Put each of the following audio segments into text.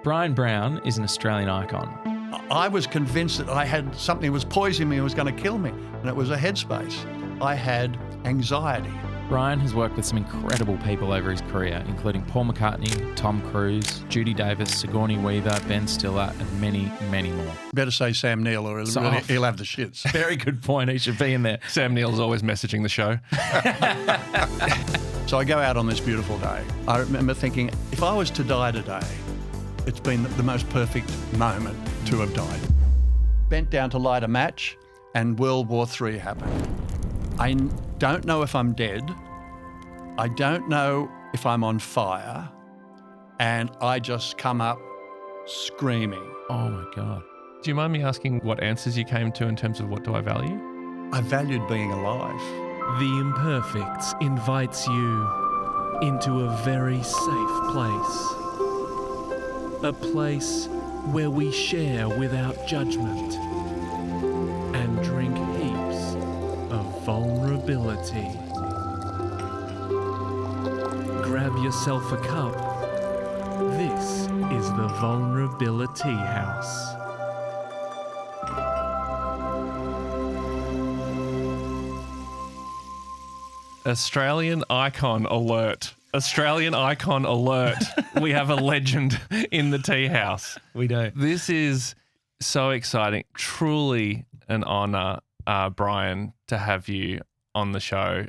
Bryan Brown is an Australian icon. I was convinced that I had something was poisoning me and was going to kill me, and it was a headspace. I had anxiety. Bryan has worked with some incredible people over his career, including Paul McCartney, Tom Cruise, Judy Davis, Sigourney Weaver, Ben Stiller, and many, many more. Better say Sam Neill or he'll have the shits. Very good point. He should be in there. Sam Neill's always messaging the show. So I go out on this beautiful day. I remember thinking, if I was to die today, it's been the most perfect moment to have died. Bent down to light a match and World War III happened. I don't know if I'm dead. I don't know if I'm on fire. And I just come up screaming. Oh my God. Do you mind me asking what answers you came to in terms of what do I value? I valued being alive. The Imperfects invites you into a very safe place. A place where we share without judgment and drink heaps of vulnerability. Grab yourself a cup. This is the Vulnerabilitea House. Australian icon alert. Australian icon alert. We have a legend in the tea house. We do. This is so exciting. Truly an honour, Bryan, to have you on the show.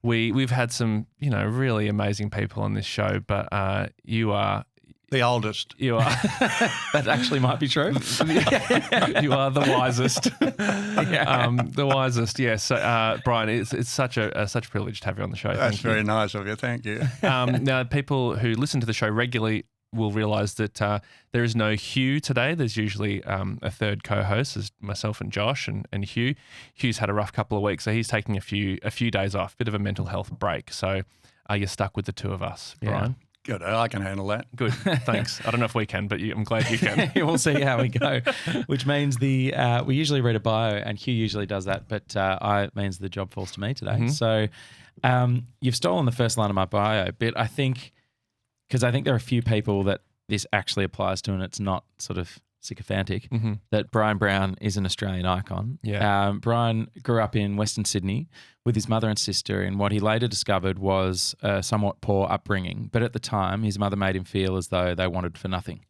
We've had some, really amazing people on this show, but you are The oldest. You are. That actually might be true. You are the wisest. Yeah. The wisest, yes. So, Bryan, it's such a privilege to have you on the show. That's very nice of you. Thank you. Now, people who listen to the show regularly will realise that there is no Hugh today. There's usually a third co-host, as myself and Josh and Hugh. Hugh's had a rough couple of weeks, so he's taking a few days off, bit of a mental health break. So you're stuck with the two of us, Bryan. Yeah. Good. I can handle that. Good. Thanks. I don't know if we can, but I'm glad you can. We'll see how we go. Which means we usually read a bio, and Hugh usually does that, but it means the job falls to me today. Mm-hmm. So you've stolen the first line of my bio, but I think there are a few people that this actually applies to, and it's not sort of sycophantic, that Bryan Brown is an Australian icon. Yeah. Bryan grew up in Western Sydney with his mother and sister, and what he later discovered was a somewhat poor upbringing. But at the time, his mother made him feel as though they wanted for nothing.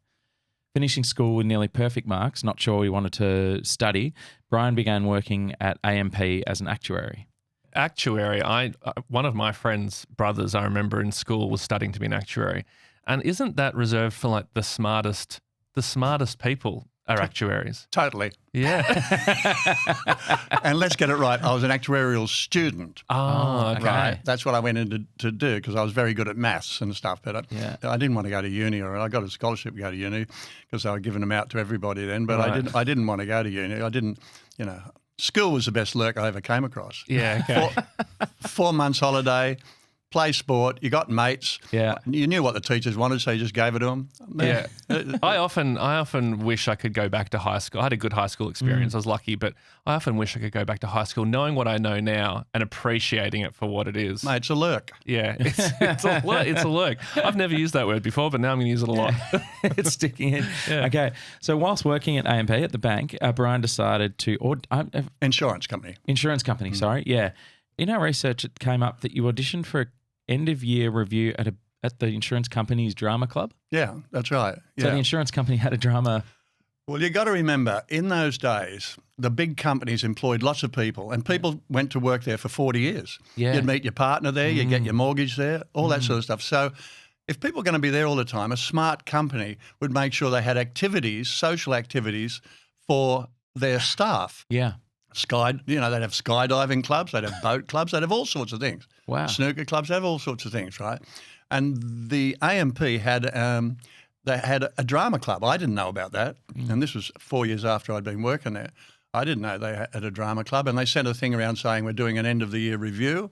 Finishing school with nearly perfect marks, not sure he wanted to study, Bryan began working at AMP as an actuary. Actuary. One of my friend's brothers, I remember in school, was studying to be an actuary. And isn't that reserved for like the smartest people are actuaries? Totally. Yeah. And let's get it right. I was an actuarial student. Oh, okay. Right. That's what I went in to do because I was very good at maths and stuff. But I didn't want to go to uni, or I got a scholarship to go to uni because they were giving them out to everybody then. But Right. I didn't want to go to uni. I didn't, school was the best lurk I ever came across. Yeah, okay. 4 months holiday, play sport, you got mates. Yeah. You knew what the teachers wanted, so you just gave it to them. Yeah. I often wish I could go back to high school. I had a good high school experience. I was lucky, but I often wish I could go back to high school knowing what I know now and appreciating it for what it is. Mate, it's a lurk. Yeah, it's a lurk. I've never used that word before, but now I'm going to use it a lot. It's sticking in. Yeah. Okay. So whilst working at AMP at the bank, Bryan decided to Insurance company. Insurance company, sorry. Yeah. In our research, it came up that you auditioned for an end-of-year review at the insurance company's drama club. Yeah, that's right. So Yeah. the insurance company had a drama. Well, you got to remember, in those days, the big companies employed lots of people, and people went to work there for 40 years. Yeah. You'd meet your partner there, you'd get your mortgage there, all that sort of stuff. So if people are going to be there all the time, a smart company would make sure they had activities, social activities for their staff. Yeah. They'd have skydiving clubs, they'd have boat clubs, they'd have all sorts of things. Wow. Snooker clubs, they have all sorts of things, right? And the AMP had they had a drama club. I didn't know about that, and this was 4 years after I'd been working there. I didn't know they had a drama club, and they sent a thing around saying we're doing an end of the year review,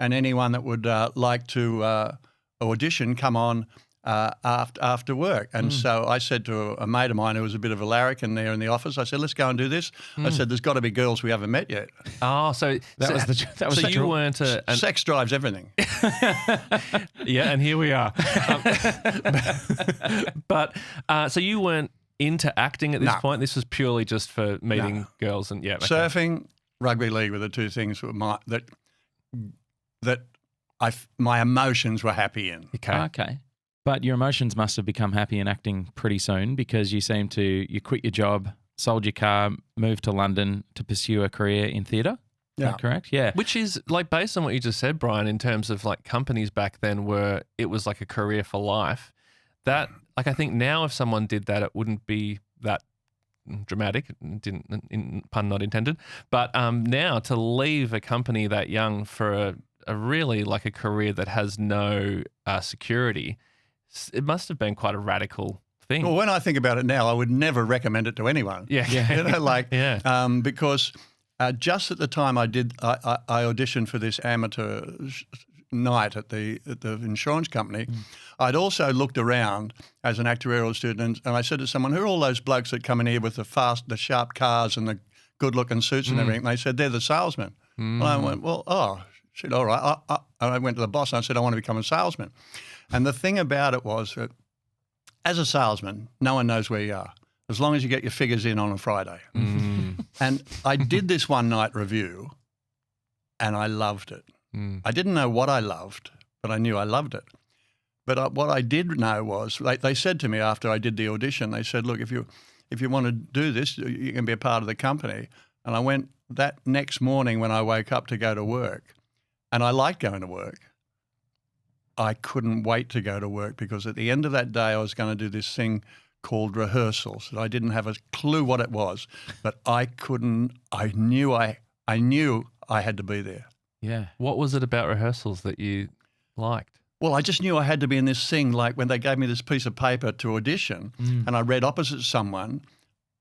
and anyone that would like to audition, come on after work. And so I said to a mate of mine who was a bit of a larrikin there in the office, I said, let's go and do this. I said, there's got to be girls we haven't met yet. Oh, so you weren't sex drives everything. Yeah, and here we are. But so you weren't into acting at this point? This was purely just for meeting girls and Surfing, rugby league were the two things that my emotions were happy in. Okay. But your emotions must have become happy in acting pretty soon, because you quit your job, sold your car, moved to London to pursue a career in theatre. Is that correct? Yeah. Which is like, based on what you just said, Brian, in terms of like companies back then it was like a career for life. That, like, I think now if someone did that, it wouldn't be that dramatic, pun not intended. But now to leave a company that young for a really like a career that has no security, it must have been quite a radical thing. Well, when I think about it now, I would never recommend it to anyone. Yeah. Because just at the time I auditioned for this amateur night at the insurance company, I'd also looked around as an actuarial student, and I said to someone, who are all those blokes that come in here with the sharp cars and the good-looking suits and everything? And they said, they're the salesmen. And I went, shit, all right. And I went to the boss and I said, I want to become a salesman. And the thing about it was that as a salesman, no one knows where you are, as long as you get your figures in on a Friday. And I did this one night review and I loved it. I didn't know what I loved, but I knew I loved it. But what I did know was, they said to me after I did the audition, they said, look, if you want to do this, you can be a part of the company. And I went that next morning when I woke up to go to work, and I liked going to work. I couldn't wait to go to work, because at the end of that day I was going to do this thing called rehearsals. And I didn't have a clue what it was, but I knew I had to be there. Yeah. What was it about rehearsals that you liked? Well, I just knew I had to be in this thing. Like when they gave me this piece of paper to audition and I read opposite someone,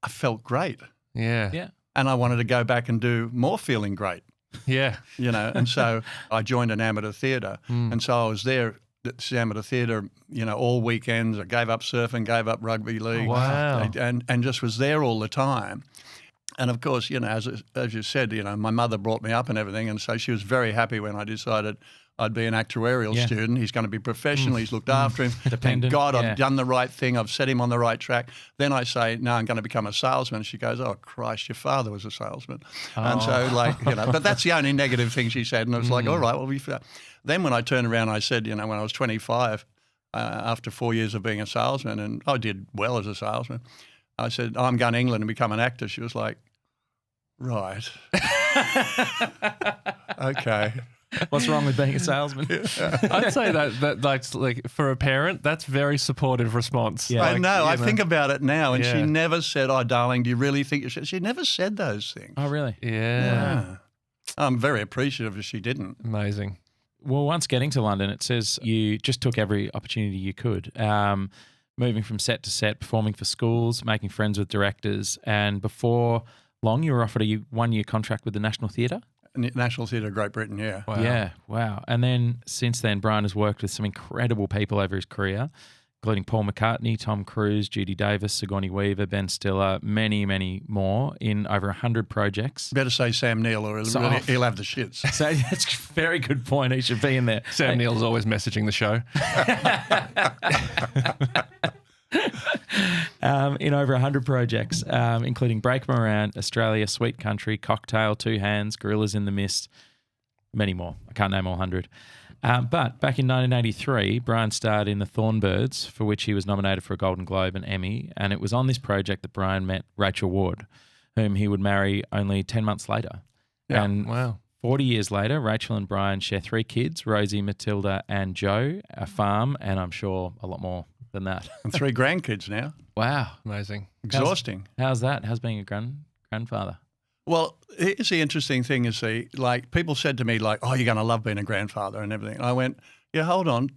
I felt great. Yeah. Yeah. And I wanted to go back and do more feeling great. Yeah. And so I joined an amateur theatre. And so I was there at this amateur theatre, all weekends. I gave up surfing, gave up rugby league. Wow. And just was there all the time. And of course, as you said, my mother brought me up and everything. And so she was very happy when I decided I'd be an actuarial student. He's going to be professional. He's looked after him. Thank God I've done the right thing. I've set him on the right track. Then I say, no, I'm going to become a salesman. She goes, oh, Christ, your father was a salesman. And so but that's the only negative thing she said. And I was like, all right, well, then when I turned around, I said, when I was 25, after 4 years of being a salesman, and I did well as a salesman, I said, I'm going to England and become an actor. She was like, right. Okay. What's wrong with being a salesman? I'd say that's like, for a parent, that's very supportive response. Yeah. I know. I think about it now, and she never said, oh, darling, do you really think you should? She never said those things. Oh, really? Yeah. I'm very appreciative if she didn't. Amazing. Well, once getting to London, it says you just took every opportunity you could, moving from set to set, performing for schools, making friends with directors, and before long you were offered a 1-year contract with the National Theatre? National Theatre of Great Britain, yeah. Wow. Yeah, wow. And then since then, Bryan has worked with some incredible people over his career, including Paul McCartney, Tom Cruise, Judy Davis, Sigourney Weaver, Ben Stiller, many, many more in over 100 projects. Better say Sam Neill or he'll have the shits. So that's a very good point. He should be in there. Sam Neill's always messaging the show. In over 100 projects, including Break 'Em Around, Australia, Sweet Country, Cocktail, Two Hands, Gorillas in the Mist, many more. I can't name all 100. But back in 1983, Bryan starred in The Thornbirds, for which he was nominated for a Golden Globe and Emmy, and it was on this project that Bryan met Rachel Ward, whom he would marry only 10 months later. Yeah. And 40 years later, Rachel and Bryan share 3 kids, Rosie, Matilda and Joe, a farm, and I'm sure a lot more than that. And 3 grandkids now. Wow. Amazing. Exhausting. How's that? How's being a grandfather? Well, here's the interesting thing is, people said to me, like, oh, you're going to love being a grandfather and everything. And I went, yeah, hold on.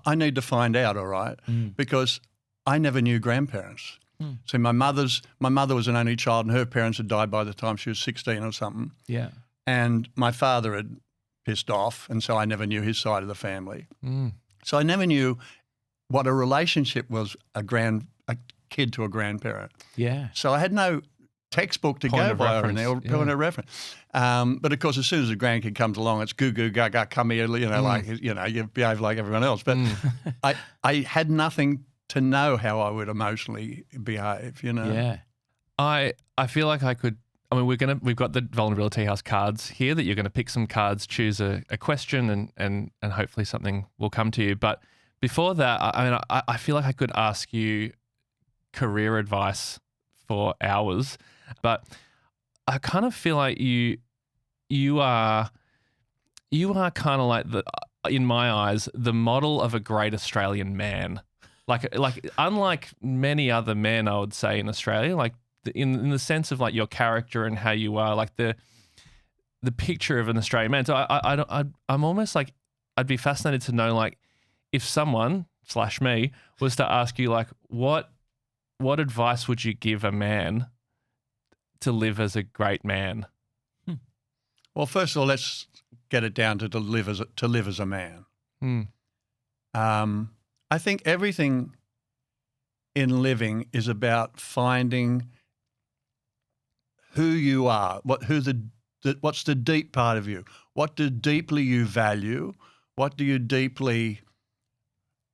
I need to find out, all right, because I never knew grandparents. So my mother was an only child and her parents had died by the time she was 16 or something. Yeah. And my father had pissed off, and so I never knew his side of the family. So I never knew what a relationship was a kid to a grandparent. Yeah. So I had no textbook to Point go of by or reference, anything, yeah. point of reference. But of course, as soon as a grandkid comes along, it's goo goo gaga, come here, like you behave like everyone else. But I had nothing to know how I would emotionally behave. Yeah. I feel like I could. I mean, we've got the Vulnerability House cards here that you're going to pick some cards, choose a question, and hopefully something will come to you. But before that, I feel like I could ask you career advice for hours, but I kind of feel like you are kind of like in my eyes, the model of a great Australian man. Like unlike many other men, I would say in Australia, like in the sense of like your character and how you are, like the picture of an Australian man. So I'm almost like I'd be fascinated to know, like, if someone / me was to ask you, like, what advice would you give a man to live as a great man? Well, first of all, let's get it down to live as a man. I think everything in living is about finding who you are, what's the deep part of you, what do deeply you value, what do you deeply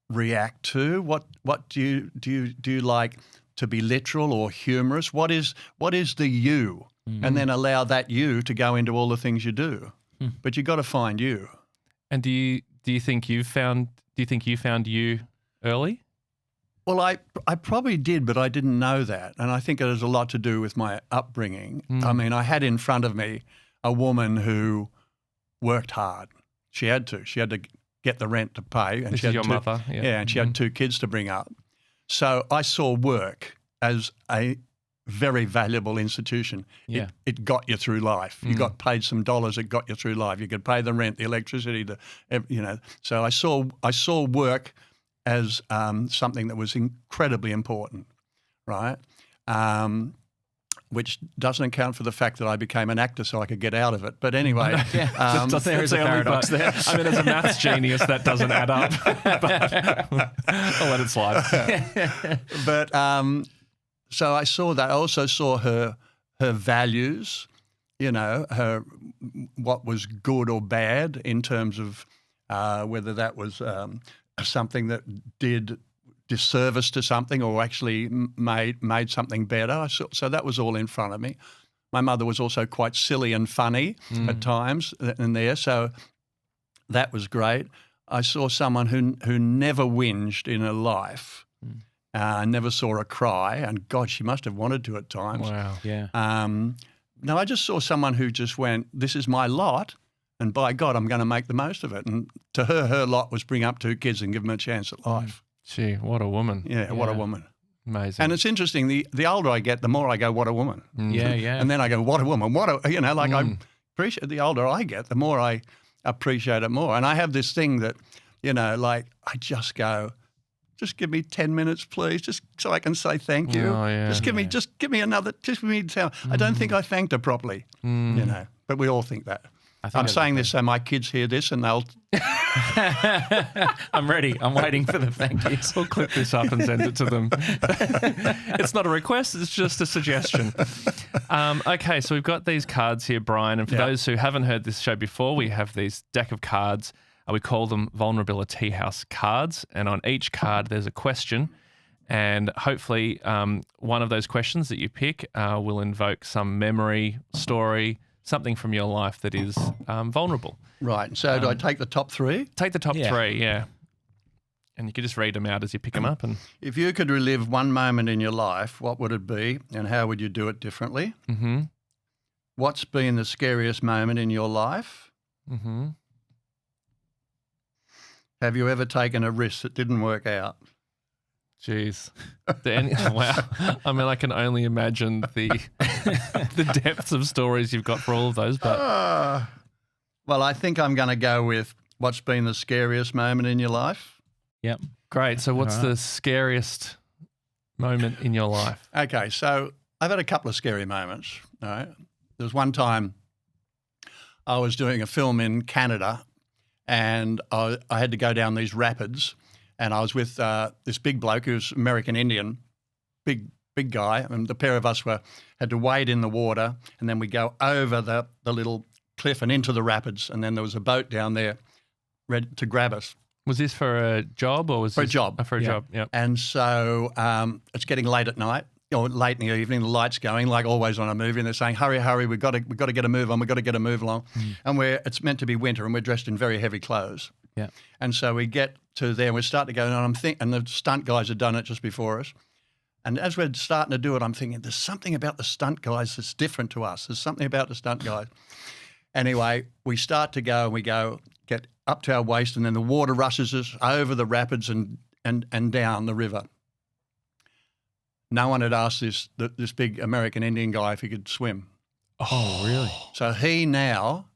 react to, what do you like to be literal or humorous, what is the you, and then allow that you to go into all the things you do. But you got to find you. And do you think you found you early? Well, I probably did, but I didn't know that. And I think it has a lot to do with my upbringing. I mean, I had in front of me a woman who worked hard. She had to get the rent to pay. And This she is had your mother? Yeah, and she had 2 kids to bring up. So I saw work as a very valuable institution. Yeah. It got you through life. You got paid some dollars, it got you through life. You could pay the rent, the electricity, So I saw work as something that was incredibly important, right? Which doesn't account for the fact that I became an actor so I could get out of it. But anyway. There is a paradox there. I mean, as a maths genius, that doesn't add up. But I'll let it slide. But so I saw that. I also saw her values, her what was good or bad in terms of whether that was something that did disservice to something or actually made something better. So that was all in front of me. My mother was also quite silly and funny at times in there, so that was great. I saw someone who never whinged in her life. Never saw her cry, and God, she must have wanted to at times. Wow. Yeah. No, I just saw someone who just went, this is my lot, and by God, I'm going to make the most of it. And to her lot was bring up 2 kids and give them a chance at life. Gee, what a woman. Yeah, what a woman. Amazing. And it's interesting, the older I get, the more I go, what a woman. Yeah, yeah. And then I go, what a woman, I appreciate, the older I get, the more I appreciate it more. And I have this thing that, I just go, just give me 10 minutes, please, just so I can say thank you. Oh, yeah. Just give me another, just give me time. I don't think I thanked her properly, but we all think that. I'm saying this so my kids hear this and they'll... I'm ready. I'm waiting for the thank yous. We'll clip this up and send it to them. It's not a request, it's just a suggestion. Okay, so we've got these cards here, Bryan, and for those who haven't heard this show before, we have these deck of cards. We call them Vulnerabilitea House cards, and on each card there's a question, and hopefully one of those questions that you pick will invoke some memory, story, something from your life that is vulnerable. Right. So do I take the top 3? Take the top 3, yeah. And you can just read them out as you pick them up. And if you could relive one moment in your life, what would it be and how would you do it differently? Mm-hmm. What's been the scariest moment in your life? Mm-hmm. Have you ever taken a risk that didn't work out? Jeez. Wow. I mean, I can only imagine the depths of stories you've got for all of those. But well, I think I'm going to go with what's been the scariest moment in your life. Yep. Great. So what's the scariest moment in your life? Okay, so I've had a couple of scary moments. All right. There was one time I was doing a film in Canada and I had to go down these rapids and I was with this big bloke who's American Indian, big guy, and the pair of us had to wade in the water, and then we go over the little cliff and into the rapids, and then there was a boat down there ready to grab us. Was this for a job or was For a this job. For a job, yeah. And so it's getting late at night, or late in the evening, the light's going, like always on a movie, and they're saying, hurry, we've got to get a move on, we've got to get a move along. And it's meant to be winter, and we're dressed in very heavy clothes. Yeah. And so we get to there, and we start to go, and the stunt guys had done it just before us. And as we're starting to do it, I'm thinking, there's something about the stunt guys that's different to us. There's something about the stunt guys. Anyway, we start to go, and we get up to our waist, and then the water rushes us over the rapids and down the river. No one had asked this big American Indian guy if he could swim. Oh, really? So he now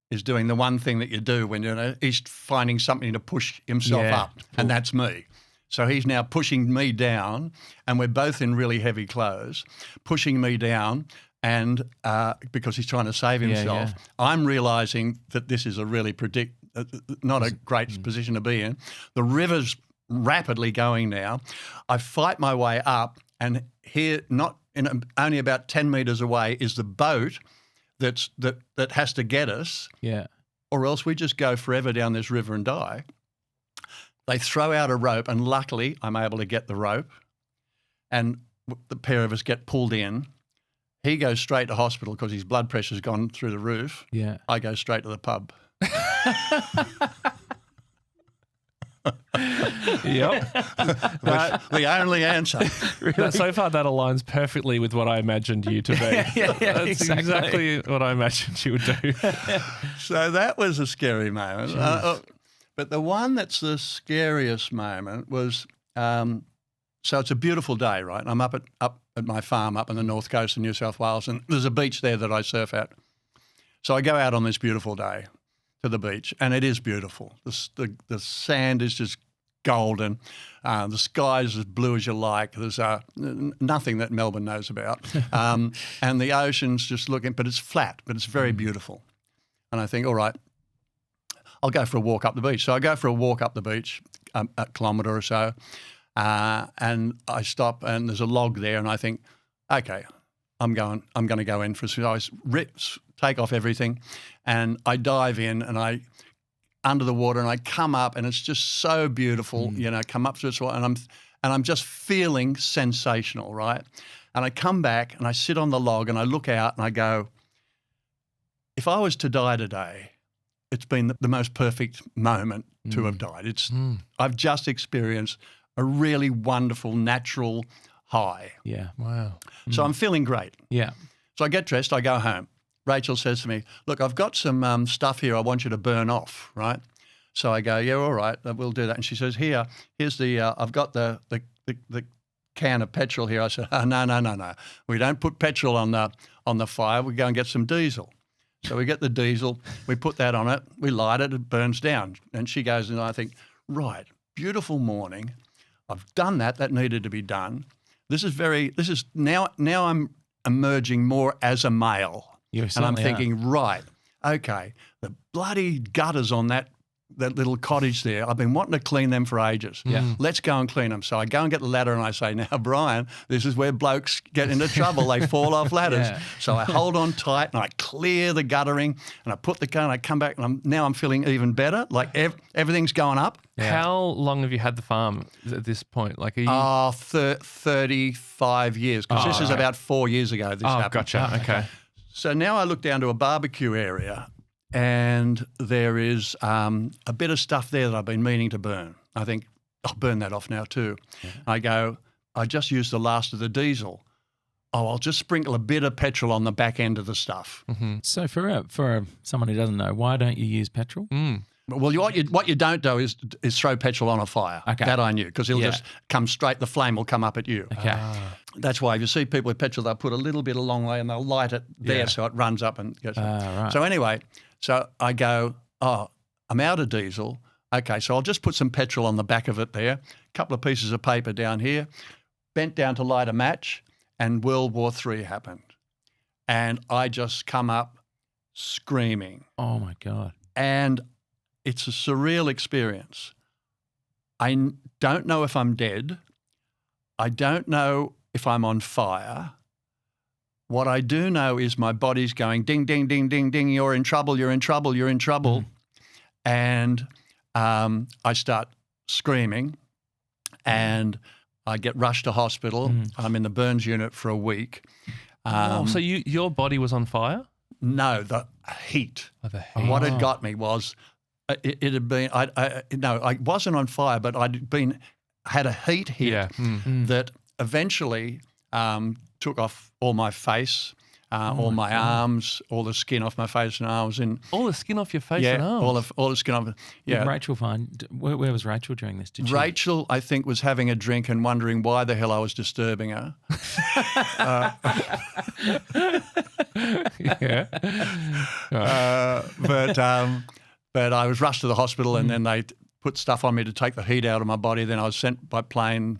is doing the one thing that you do when he's finding something to push himself up, and that's me. So he's now pushing me down, and we're both in really heavy clothes, pushing me down, and because he's trying to save himself, I'm realising that this is a really not a great position to be in. The river's rapidly going now. I fight my way up, and here, only about 10 metres away, is the boat that has to get us. Yeah. Or else we just go forever down this river and die. They throw out a rope, and luckily I'm able to get the rope, and the pair of us get pulled in. He goes straight to hospital because his blood pressure's gone through the roof. Yeah. I go straight to the pub. Yep. The only answer. Really? So far, that aligns perfectly with what I imagined you to be. That's exactly what I imagined you would do. So that was a scary moment. But the one that's the scariest moment was, so it's a beautiful day, right? I'm up at my farm up in the north coast of New South Wales, and there's a beach there that I surf at. So I go out on this beautiful day to the beach, and it is beautiful. The sand is just golden. The sky is as blue as you like. There's nothing that Melbourne knows about. And the ocean's just looking, but it's flat, but it's very beautiful. And I think, all right, I'll go for a walk up the beach. So I go for a walk up the beach, a kilometre or so, and I stop, and there's a log there, and I think, okay, I'm going to go in for so I take off everything, and I dive in, and I under the water, and I come up, and it's just so beautiful, come up through this water, and I'm just feeling sensational, right? And I come back, and I sit on the log, and I look out, and I go, if I was to die today, it's been the most perfect moment to have died. I've just experienced a really wonderful natural high. Yeah. Wow. So I'm feeling great. Yeah. So I get dressed, I go home. Rachel says to me, look, I've got some stuff here I want you to burn off, right? So I go, yeah, all right, we'll do that. And she says, here's the, I've got the can of petrol here. I said, oh, no. We don't put petrol on the fire. We go and get some diesel. So we get the diesel, we put that on it, we light it, it burns down. And she goes, and I think, right, beautiful morning. I've done that needed to be done. Now I'm emerging more as a male. And I'm thinking, right, okay, the bloody gutters on that little cottage there, I've been wanting to clean them for ages. Yeah. Let's go and clean them. So I go and get the ladder, and I say, now, Bryan, this is where blokes get into trouble. They fall off ladders. Yeah. So I hold on tight, and I clear the guttering, and I put the gun, and I come back, and I'm feeling even better. Like everything's going up. Yeah. How long have you had the farm at this point? Like, are you... 35 years, because this is about 4 years ago this happened. Gotcha. Okay. So now I look down to a barbecue area, and there is a bit of stuff there that I've been meaning to burn. I think, I'll burn that off now too. Yeah. I go, I just used the last of the diesel. Oh, I'll just sprinkle a bit of petrol on the back end of the stuff. Mm-hmm. So for someone who doesn't know, why don't you use petrol? Well, what you don't do is throw petrol on a fire. Okay. That I knew, because it'll just come straight, the flame will come up at you. Okay. That's why if you see people with petrol, they'll put a little bit a long way, and they'll light it there so it runs up and goes. Right. So anyway, so I go, oh, I'm out of diesel. Okay, so I'll just put some petrol on the back of it there, a couple of pieces of paper down here, bent down to light a match, and World War III happened. And I just come up screaming. Oh, my God. And it's a surreal experience. don't know if I'm dead. I don't know if I'm on fire. What I do know is my body's going ding, ding, ding, ding, ding, you're in trouble, you're in trouble, you're in trouble. And I start screaming and I get rushed to hospital. I'm in the burns unit for a week. So your body was on fire? No, the heat. Oh, the heat. What had got me was it had been, I wasn't on fire, but had a heat hit that eventually took off all my face, all my arms, all the skin off my face and arms. All the skin off your face and arms? all the skin off. Yeah. Did Rachel find, where was Rachel during this? Did she? Rachel, I think, was having a drink and wondering why the hell I was disturbing her. But I was rushed to the hospital and then they put stuff on me to take the heat out of my body. Then I was sent by plane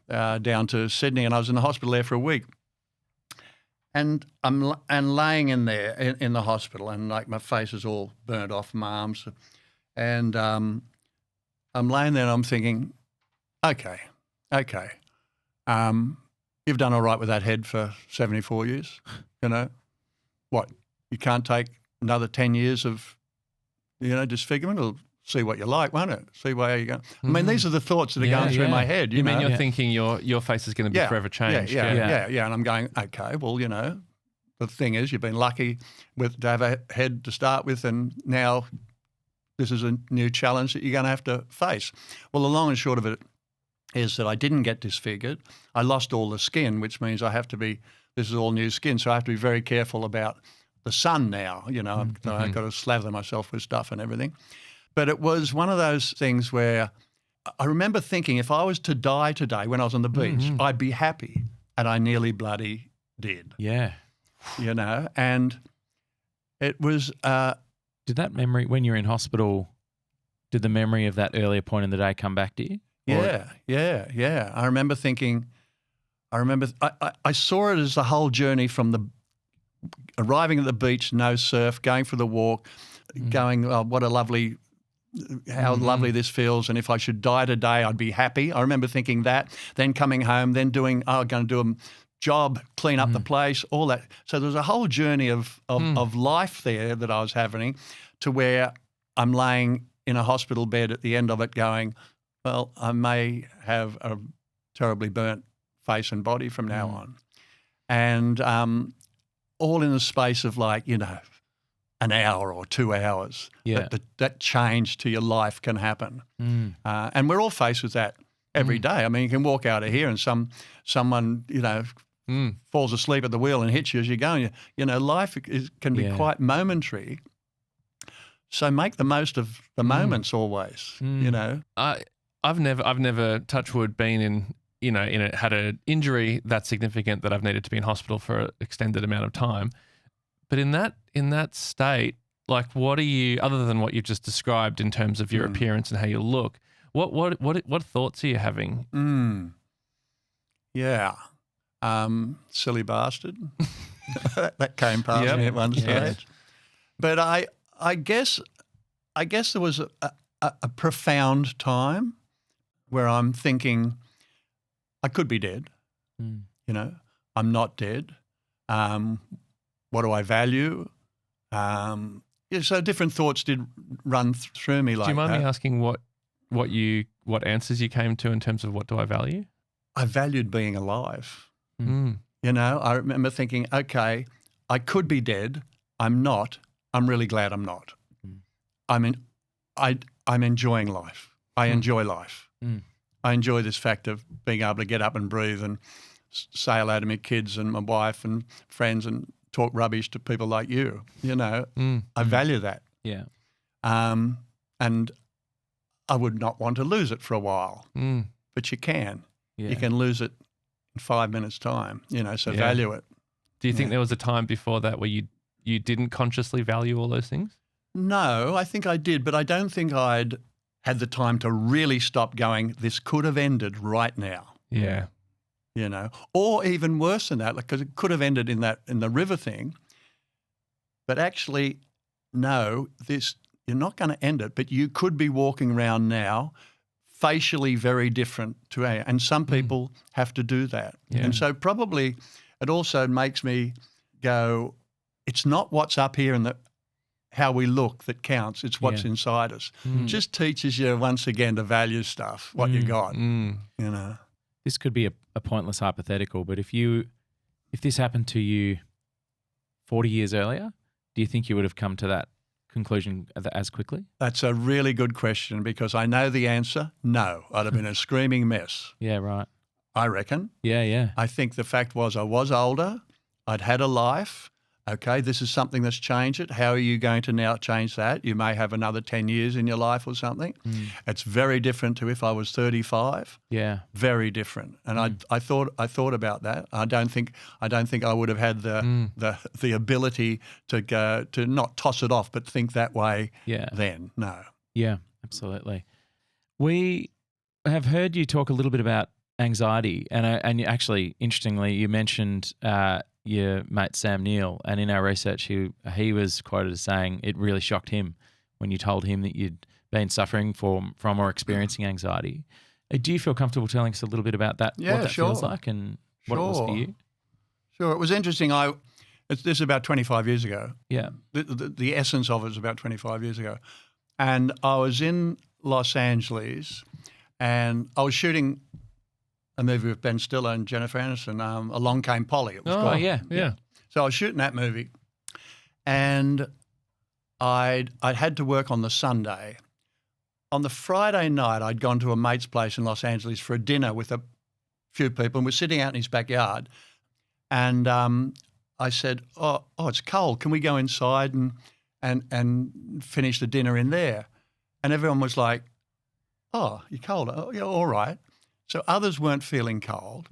down to Sydney and I was in the hospital there for a week. And I'm laying in there in the hospital and like my face is all burnt off, my arms. And I'm laying there and I'm thinking, okay, you've done all right with that head for 74 years, you know. What, you can't take another 10 years of, disfigurement? Or see what you like, won't it? See where you go. I mean, these are the thoughts that are going through my head. You mean you're thinking your face is going to be forever changed? Yeah. And I'm going, okay, well, the thing is you've been lucky to have a head to start with and now this is a new challenge that you're going to have to face. Well, the long and short of it is that I didn't get disfigured. I lost all the skin, which means this is all new skin, so I have to be very careful about the sun now, I've got to slather myself with stuff and everything. But it was one of those things where I remember thinking if I was to die today when I was on the beach, I'd be happy, and I nearly bloody did. Yeah. And it was... did that memory, when you were in hospital, did the memory of that earlier point in the day come back to you? Yeah. I remember thinking... I saw it as the whole journey from arriving at the beach, no surf, going for the walk, going, oh, what a lovely... how lovely this feels, and if I should die today, I'd be happy. I remember thinking that, then coming home, then doing, I'm going to do a job, clean up the place, all that. So there was a whole journey of life there that I was having to where I'm laying in a hospital bed at the end of it going, well, I may have a terribly burnt face and body from now on. And all in the space of an hour or 2 hours, that change to your life can happen. And we're all faced with that every day. I mean, you can walk out of here and someone, falls asleep at the wheel and hits you as you're going. Life can be quite momentary. So make the most of the moments always, I've never, touch wood, been in had an injury that significant that I've needed to be in hospital for an extended amount of time. But in that state, what are you, other than what you've just described in terms of your appearance and how you look, what thoughts are you having? Yeah. Silly bastard. That came past me at one stage. But I guess there was a profound time where I'm thinking I could be dead. I'm not dead. What do I value? So different thoughts did run through me like that. Do you mind me asking what answers you came to in terms of what do I value? I valued being alive. I remember thinking, okay, I could be dead. I'm not. I'm really glad I'm not. I'm enjoying life. I enjoy life. I enjoy this fact of being able to get up and breathe and say hello to my kids and my wife and friends and talk rubbish to people like you, I value that. Yeah. And I would not want to lose it for a while, but you can. Yeah. You can lose it in 5 minutes' time, so value it. Do you think there was a time before that where you didn't consciously value all those things? No, I think I did, but I don't think I'd had the time to really stop going, this could have ended right now. Yeah. Or even worse than that, because it could have ended in the river thing. But actually, no, you're not going to end it, but you could be walking around now facially very different to our, and some people have to do that. Yeah. And so probably it also makes me go, it's not what's up here and how we look that counts, it's what's inside us. Just teaches you once again to value stuff, what you got, you know. This could be a pointless hypothetical, but if this happened to you 40 years earlier, do you think you would have come to that conclusion as quickly? That's a really good question because I know the answer. No, I'd have been a screaming mess. Yeah, right. I reckon. Yeah. I think the fact was I was older. I'd had a life. Okay, this is something that's changed it. How are you going to now change that? You may have another 10 years in your life or something. It's very different to if I was 35. Yeah. Very different. And I thought about that. I don't think I would have had the ability to not toss it off, but think that way then. No. Yeah, absolutely. We have heard you talk a little bit about anxiety, and actually, interestingly, you mentioned your mate Sam Neill, and in our research, he was quoted as saying it really shocked him when you told him that you'd been suffering from or experiencing anxiety. Do you feel comfortable telling us a little bit about that? Yeah, what that sure. feels like and what it was for you? Sure, it was interesting. This is about 25 years ago. Yeah. The essence of it is about 25 years ago, and I was in Los Angeles, and I was shooting a movie with Ben Stiller and Jennifer Aniston, Along Came Polly. It was called. Yeah. So I was shooting that movie, and I'd had to work on the Sunday. On the Friday night, I'd gone to a mate's place in Los Angeles for a dinner with a few people, and we're sitting out in his backyard. And I said, "Oh, it's cold. Can we go inside and finish the dinner in there?" And everyone was like, "Oh, you're cold. Oh, yeah, all right." So others weren't feeling cold.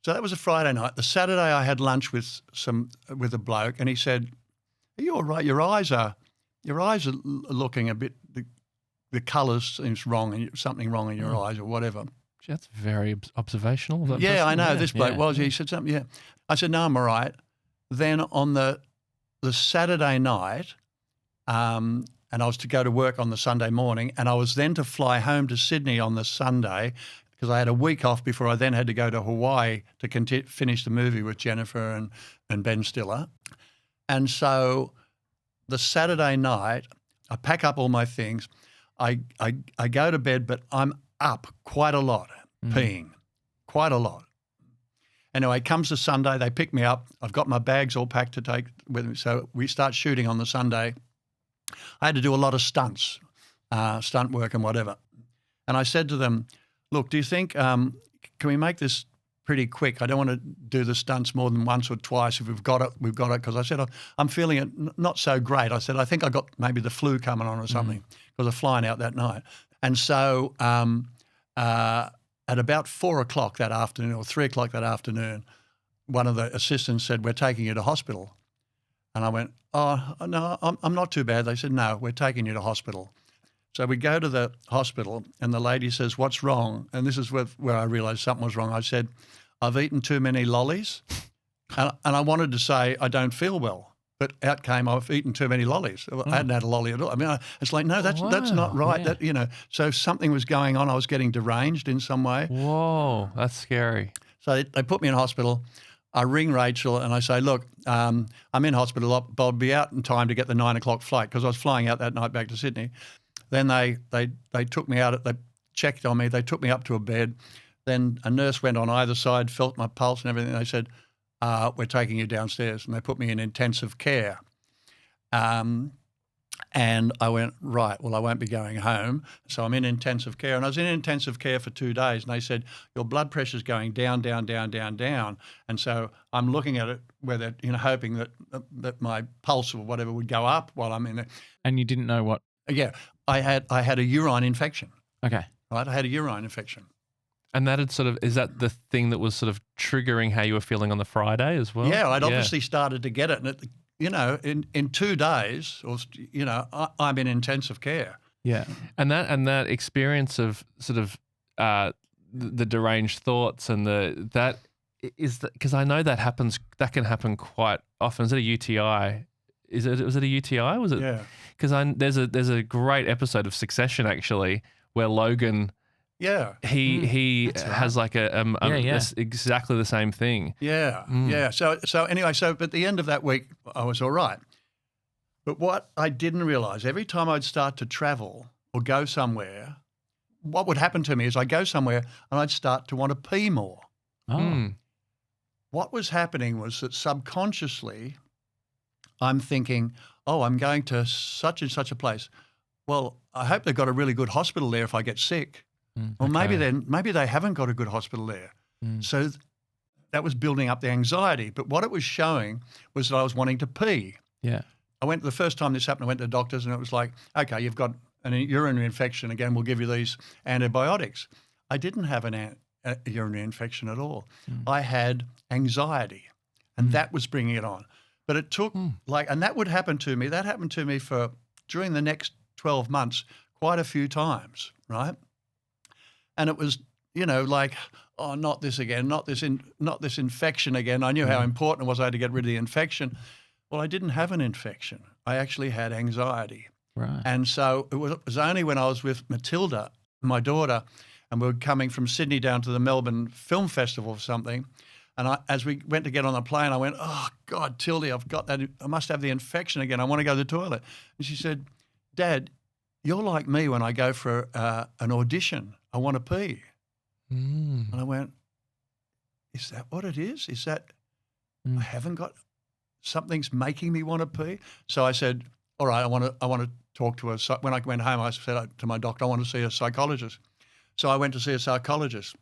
So that was a Friday night. The Saturday I had lunch with a bloke, and he said, "Are you all right? Your eyes are looking a bit. The colour seems wrong, and something wrong in your eyes, or whatever." Gee, that's very observational. Of that Yeah, person. I know. This bloke Yeah. was. He said something. Yeah, I said, "No, I'm all right." Then on the Saturday night, and I was to go to work on the Sunday morning, and I was then to fly home to Sydney on the Sunday, because I had a week off before I then had to go to Hawaii to finish the movie with Jennifer and Ben Stiller. And so the Saturday night, I pack up all my things. I go to bed, but I'm up quite a lot, peeing, quite a lot. Anyway, comes the Sunday, they pick me up. I've got my bags all packed to take with me. So we start shooting on the Sunday. I had to do a lot of stunts, stunt work and whatever. And I said to them, "Look, do you think, can we make this pretty quick? I don't want to do the stunts more than once or twice. If we've got it, we've got it." Because I said, "I'm feeling it not so great." I said, "I think I got maybe the flu coming on or something," because I'm flying out that night. And so at about 4 o'clock that afternoon or 3 o'clock that afternoon, one of the assistants said, "We're taking you to hospital." And I went, "Oh, no, I'm not too bad." They said, "No, we're taking you to hospital." So we go to the hospital, and the lady says, "What's wrong?" And this is where I realised something was wrong. I said, "I've eaten too many lollies." And I wanted to say, "I don't feel well." But out came, "I've eaten too many lollies." I hadn't had a lolly at all. I mean, it's like, no, that's not right. Yeah. That, so something was going on. I was getting deranged in some way. Whoa, that's scary. So they put me in hospital. I ring Rachel and I say, "Look, I'm in hospital, but I'll be out in time to get the 9 o'clock flight," because I was flying out that night back to Sydney. Then they took me out. They checked on me. They took me up to a bed. Then a nurse went on either side, felt my pulse and everything. They said, "We're taking you downstairs." And they put me in intensive care. And I went, right, well, I won't be going home. So I'm in intensive care. And I was in intensive care for 2 days. And they said, "Your blood pressure's going down, down, down, down, down." And so I'm looking at it, whether, hoping that my pulse or whatever would go up while I'm in it. And you didn't know what? Yeah, I had a urine infection. Okay. Right, I had a urine infection. And that had is that the thing that was sort of triggering how you were feeling on the Friday as well? Yeah, I'd obviously started to get it. And in 2 days, I'm in intensive care. Yeah. And that experience of sort of the deranged thoughts and that is because I know that can happen quite often. Is it a UTI? Was it a UTI? Was it? Yeah. Because there's a great episode of Succession actually where Logan Yeah. He has like Yeah. exactly the same thing. Yeah. Yeah. So anyway, but at the end of that week, I was all right. But what I didn't realise, every time I'd start to travel or go somewhere, what would happen to me is I'd go somewhere and I'd start to want to pee more. Oh. What was happening was that subconsciously I'm thinking, oh, I'm going to such and such a place. Well, I hope they've got a really good hospital there if I get sick. Or maybe they haven't got a good hospital there. So that was building up the anxiety. But what it was showing was that I was wanting to pee. Yeah. The first time this happened, I went to the doctors and it was like, okay, you've got a urinary infection. Again, we'll give you these antibiotics. I didn't have a urinary infection at all. I had anxiety, and that was bringing it on. But it took and that would happen to me. That happened to me during the next 12 months quite a few times, right? And it was, like, oh, not this again, not this infection again. I knew how important it was. I had to get rid of the infection. Well, I didn't have an infection. I actually had anxiety. Right. And so it was only when I was with Matilda, my daughter, and we were coming from Sydney down to the Melbourne Film Festival or something, and as we went to get on the plane, I went, oh, God, Tildy, I've got that. I must have the infection again. I want to go to the toilet. And she said, Dad, you're like me when I go for an audition. I want to pee. And I went, is that what it is? Is that I haven't got something's making me want to pee? So I said, all right, I want to talk to when I went home, I said to my doctor, I want to see a psychologist. So I went to see a psychologist.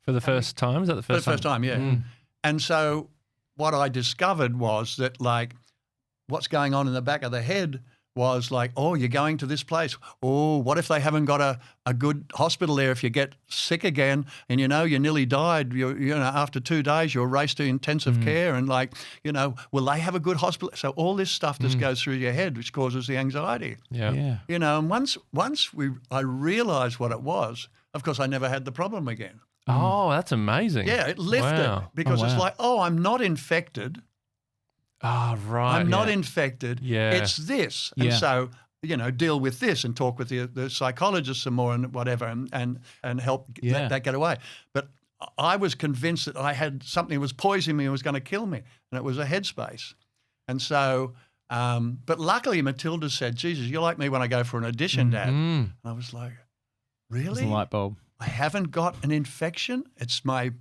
For the first time? Is that the first time? For the first time, yeah. And so what I discovered was that, like, what's going on in the back of the head was like, oh, you're going to this place. Oh, what if they haven't got a good hospital there if you get sick again and, you nearly died, after 2 days you're raced to intensive care and, like, will they have a good hospital? So all this stuff just goes through your head, which causes the anxiety. Yeah. And once I realised what it was, of course I never had the problem again. Oh, that's amazing. Yeah, it lifted because it's like, oh, I'm not infected. Ah, right. I'm not infected. Yeah. It's this. And so, deal with this and talk with the psychologist some more and whatever and help let that get away. But I was convinced that I had something that was poisoning me and was going to kill me, and it was a headspace. And so, but luckily Matilda said, Jesus, you're like me when I go for an audition, Dad. And I was like, really? It's a light bulb. I haven't got an infection. It's my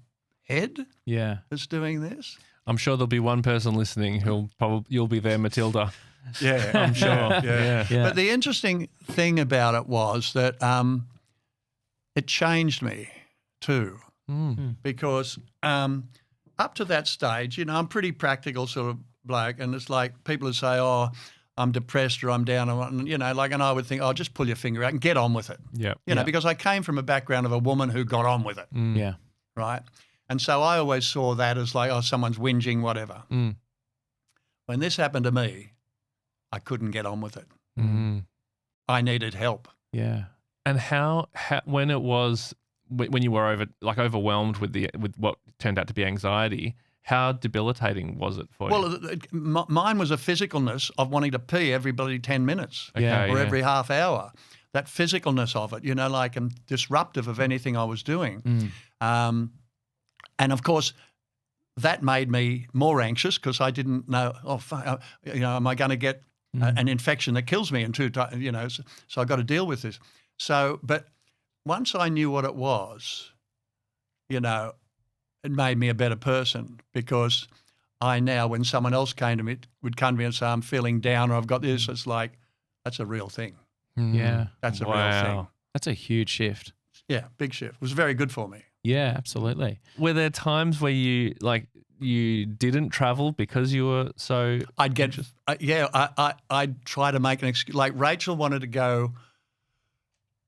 head that's doing this. I'm sure there'll be one person listening you'll be there, Matilda. Yeah, I'm sure. Yeah. But the interesting thing about it was that it changed me too, because up to that stage, I'm pretty practical sort of bloke, and it's like people would say, oh, I'm depressed or I'm down, and I would think, oh, just pull your finger out and get on with it. Yeah. Because I came from a background of a woman who got on with it. Yeah. Right. And so I always saw that as like, oh, someone's whinging, whatever. When this happened to me, I couldn't get on with it. I needed help. Yeah. And how when it was when you were overwhelmed with what turned out to be anxiety, how debilitating was it for you? Well, mine was a physicalness of wanting to pee every bloody 10 minutes or every half hour. That physicalness of it, like disruptive of anything I was doing. And of course, that made me more anxious because I didn't know, am I going to get an infection that kills me in 2 times, so I've got to deal with this. So, but once I knew what it was, it made me a better person because I now, when someone else would come to me and say, I'm feeling down or I've got this, it's like, that's a real thing. Yeah. That's a real thing. That's a huge shift. Yeah, big shift. It was very good for me. Yeah, absolutely. Were there times where you didn't travel because you were so anxious? I'd try to make an excuse. Like Rachel wanted to go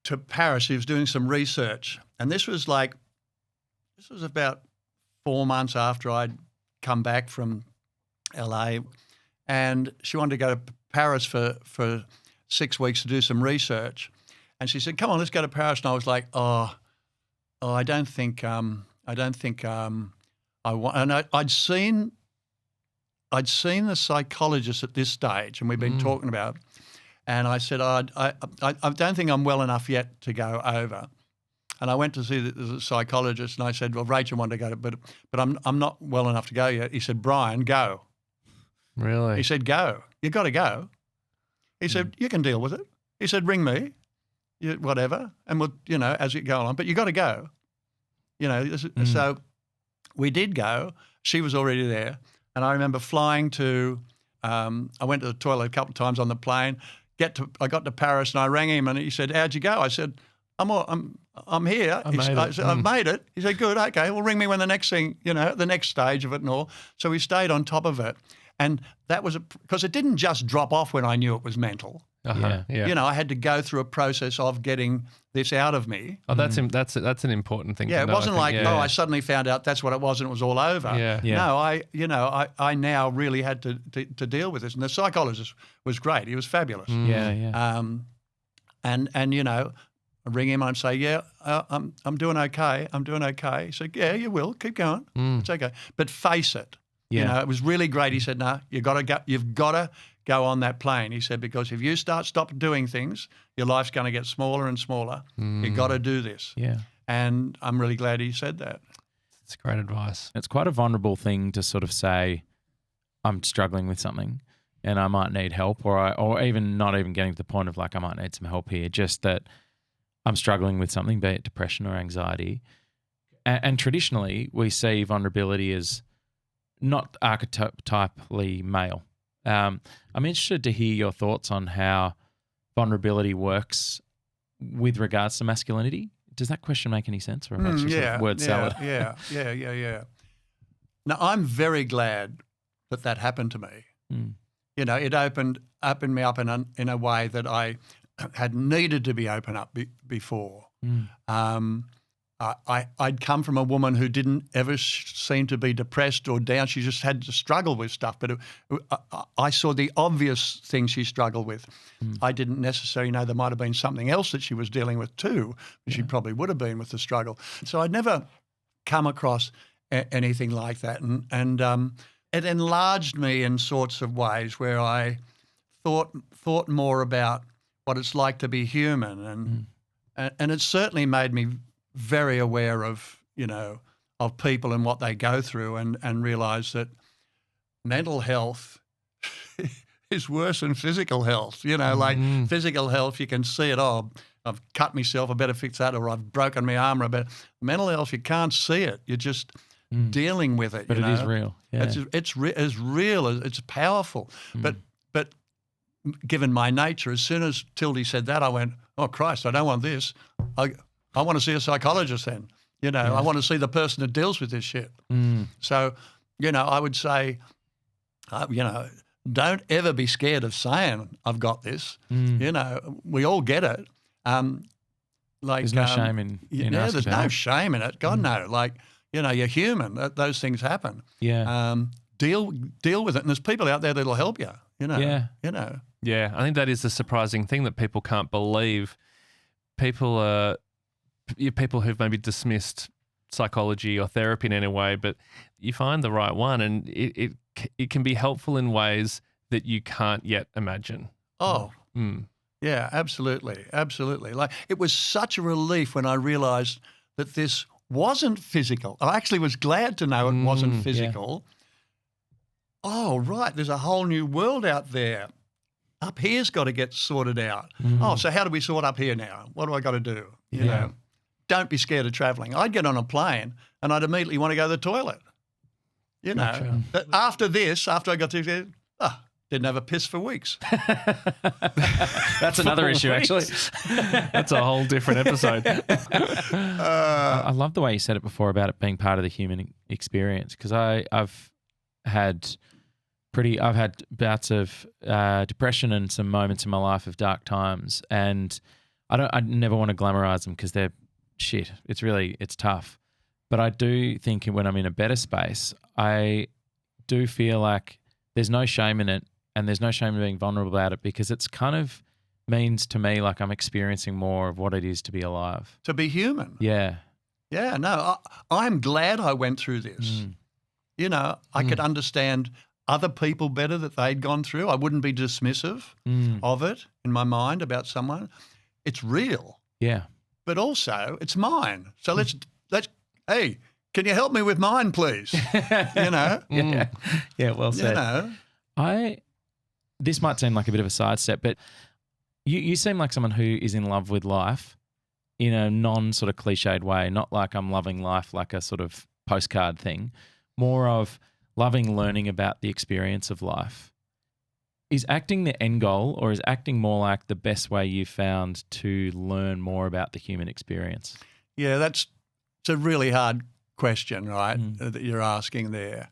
to Paris. She was doing some research. And this was about 4 months after I'd come back from LA. And she wanted to go to Paris for 6 weeks to do some research. And she said, come on, let's go to Paris. And I was like, I don't think I want. And I'd seen the psychologist at this stage, and we've been talking about it, and I said, I don't think I'm well enough yet to go over. And I went to see the psychologist, and I said, well, Rachel wanted to go, but I'm not well enough to go yet. He said, Bryan, go. Really? He said, go. You got to go. He said, you can deal with it. He said, ring me, whatever, and we'll, as you go on. But you got to go. So we did go. She was already there. And I remember flying to, I went to the toilet a couple of times on the plane. I got to Paris, and I rang him, and he said, how'd you go? I said, I'm here. I said, I've made it. He said, good, okay, well, ring me when the next thing, the next stage of it and all. So we stayed on top of it. And that was because it didn't just drop off when I knew it was mental. Yeah. I had to go through a process of getting this out of me. Oh, that's an important thing. Yeah, to know, it wasn't I I suddenly found out that's what it was and it was all over. Yeah. No, I now really had to deal with this, and the psychologist was great. He was fabulous. Yeah. And I ring him and I say, yeah, I'm doing okay. I'm doing okay. He said, yeah, you will. Keep going. It's okay. But face it. Yeah. It was really great. He said, no, you've got to go on that plane. He said, because if you stop doing things, your life's going to get smaller and smaller. You've got to do this. Yeah. And I'm really glad he said that. It's great advice. It's quite a vulnerable thing to sort of say, I'm struggling with something and I might need help, or even not even getting to the point of like, I might need some help here, just that I'm struggling with something, be it depression or anxiety. And traditionally, we see vulnerability as not archetypally male. I'm interested to hear your thoughts on how vulnerability works with regards to masculinity. Does that question make any sense, or am I just sort of word salad? Yeah. Now, I'm very glad that happened to me. It opened me up in a way that I had needed to be opened up before. I'd come from a woman who didn't ever seem to be depressed or down. She just had to struggle with stuff. But I saw the obvious things she struggled with. I didn't necessarily know there might have been something else that she was dealing with too. She probably would have been with the struggle. So I'd never come across anything like that. And it enlarged me in sorts of ways where I thought more about what it's like to be human. And it certainly made me very aware of people and what they go through, and realise that mental health is worse than physical health. Like physical health, you can see it. Oh, I've cut myself, I better fix that, or I've broken my arm. But mental health, you can't see it. You're just dealing with it. But it is real. Yeah. It's real. It's powerful. But given my nature, as soon as Tildy said that, I went, oh Christ, I don't want this. I want to see a psychologist then. I want to see the person that deals with this shit. So, I would say, don't ever be scared of saying I've got this. We all get it. There's no shame in there's no shame in it. God, no. You're human. Those things happen. Yeah. Deal with it. And there's people out there that'll help you. Yeah. Yeah, I think that is the surprising thing that people can't believe. People who've maybe dismissed psychology or therapy in any way, but you find the right one, and it can be helpful in ways that you can't yet imagine. Oh, yeah, absolutely. Like, it was such a relief when I realised that this wasn't physical. I actually was glad to know it wasn't physical. Yeah. Oh, right, there's a whole new world out there. Up here's got to get sorted out. Oh, so how do we sort up here now? What do I got to do? You know? Don't be scared of travelling. I'd get on a plane and I'd immediately want to go to the toilet. But after I got through there, didn't have a piss for weeks. That's another issue, actually. That's a whole different episode. I love the way you said it before about it being part of the human experience, because I've had bouts of depression and some moments in my life of dark times, and I never want to glamorize them because they're shit. It's tough. But I do think when I'm in a better space, I do feel like there's no shame in it, and there's no shame in being vulnerable about it, because it's kind of means to me like I'm experiencing more of what it is to be alive. To be human. Yeah. Yeah, no, I'm glad I went through this. I could understand other people better that they'd gone through. I wouldn't be dismissive of it in my mind about someone. It's real. Yeah. but also it's mine. So let's hey, can you help me with mine, please? You know? Yeah, well said. You know? This might seem like a bit of a sidestep, but you seem like someone who is in love with life in a non-sort of cliched way, not like I'm loving life like a sort of postcard thing, more of loving learning about the experience of life. Is acting the end goal, or is acting more like the best way you've found to learn more about the human experience? Yeah, it's a really hard question, right, that you're asking there.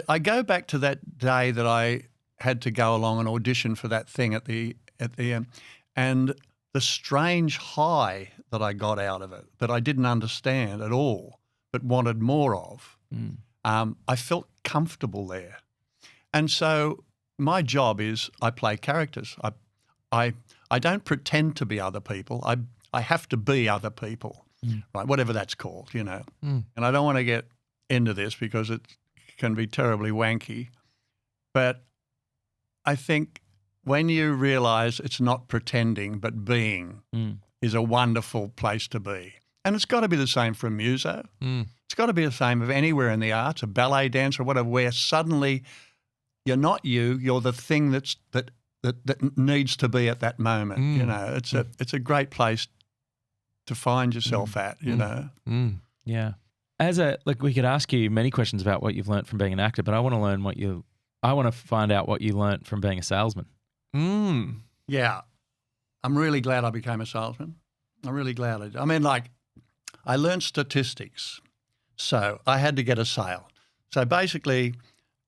I go back to that day that I had to go along and audition for that thing at the end, and the strange high that I got out of it that I didn't understand at all but wanted more of. I felt comfortable there. And so my job is I play characters. I don't pretend to be other people. I have to be other people, right? Whatever that's called, you know. And I don't want to get into this because it can be terribly wanky. But I think when you realise it's not pretending but being is a wonderful place to be. And it's got to be the same for a muso. It's got to be the same of anywhere in the arts, a ballet dancer, whatever, where suddenly you're not you're the thing that needs to be at that moment. You know, it's a great place to find yourself at, you know. Yeah. We could ask you many questions about what you've learnt from being an actor, but I want to find out what you learnt from being a salesman. Yeah. I'm really glad I became a salesman. I'm really glad I did. I mean, like, I learned statistics. So I had to get a sale. So basically,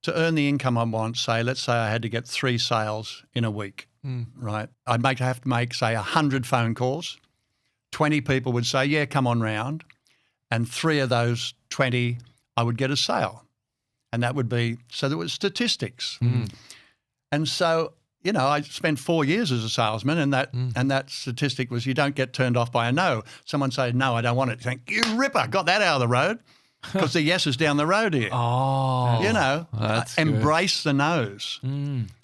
to earn the income I want, let's say I had to get 3 sales in a week, right? I'd have to make, say, 100 phone calls. 20 people would say, yeah, come on round. And 3 of those 20, I would get a sale. And that would be, so there was statistics. And so, you know, I spent 4 years as a salesman, and that statistic was you don't get turned off by a no. Someone say, no, I don't want it. You think, you ripper, got that out of the road, because the yes is down the road here. Oh, you know, embrace good. The no's.